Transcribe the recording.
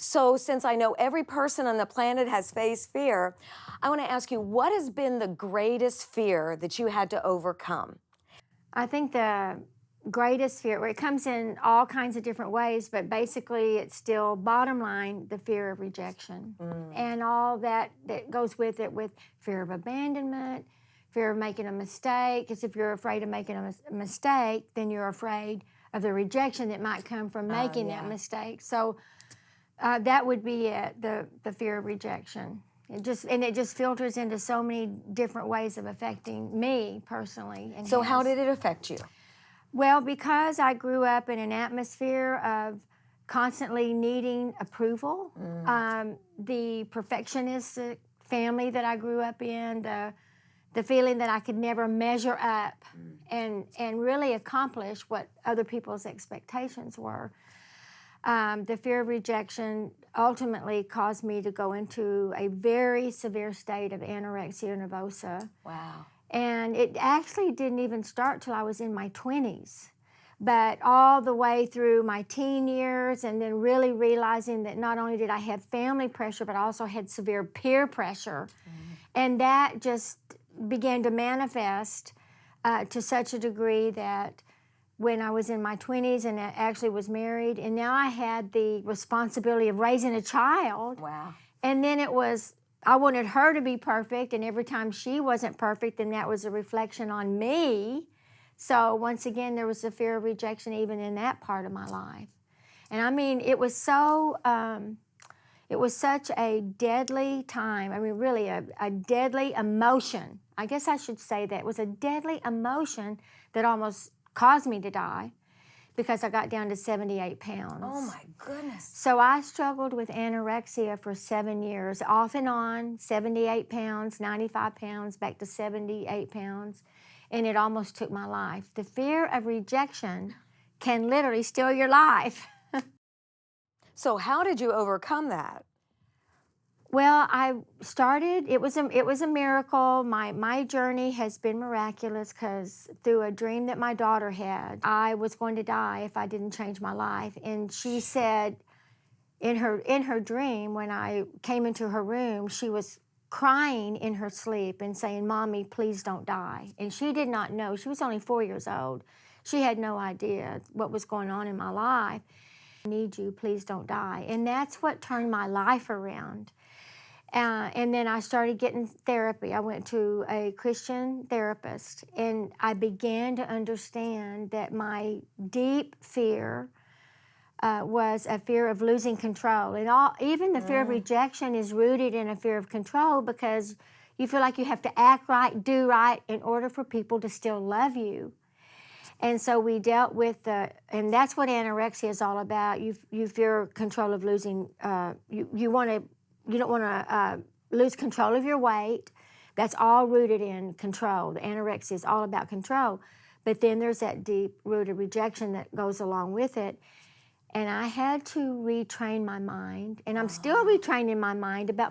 So since I know every person on the planet has faced fear, I want to ask you, what has been the greatest fear that you had to overcome? I think the greatest fear, well, it comes in all kinds of different ways, but basically it's still bottom line the fear of rejection Mm. and all that goes with it, with fear of abandonment, fear of making a mistake. Because if you're afraid of making a mistake, then you're afraid of the rejection that might come from Oh, making that yeah. mistake. So that would be it, the fear of rejection. It just filters into so many different ways of affecting me personally, and So how has. did it affect you? Well, because I grew up in an atmosphere of constantly needing approval, Mm. the perfectionistic family that I grew up in, the feeling that I could never measure up and really accomplish what other people's expectations were. The fear of rejection ultimately caused me to go into a very severe state of anorexia nervosa. Wow. And it actually didn't even start till I was in my 20s. But all the way through my teen years, and then really realizing that not only did I have family pressure, but I also had severe peer pressure. And that just began to manifest to such a degree that when I was in my 20s and I actually was married, and now I had the responsibility of raising a child. Wow. And then it was, I wanted her to be perfect, and every time she wasn't perfect, then that was a reflection on me. So once again, there was a fear of rejection even in that part of my life. And I mean, it was such a deadly time. I mean, really a deadly emotion. I guess I should say that. It was a deadly emotion that almost caused me to die because I got down to 78 pounds. Oh my goodness. So I struggled with anorexia for 7 years, off and on, 78 pounds, 95 pounds, back to 78 pounds, and it almost took my life. The fear of rejection can literally steal your life. So how did you overcome that? Well, it was a miracle. My journey has been miraculous because through a dream that my daughter had, I was going to die if I didn't change my life. And she said in her dream, when I came into her room, she was crying in her sleep and saying, "Mommy, please don't die." And she did not know. She was only 4 years old. She had no idea what was going on in my life. "I need you, please don't die." And that's what turned my life around. And then I started getting therapy. I went to a Christian therapist, and I began to understand that my deep fear was a fear of losing control. And even the fear of rejection is rooted in a fear of control because you feel like you have to act right, do right in order for people to still love you. And so we dealt with and that's what anorexia is all about. You fear control of losing. You don't want to lose control of your weight. That's all rooted in control. The anorexia is all about control. But then there's that deep-rooted rejection that goes along with it. And I had to retrain my mind, and I'm still retraining my mind about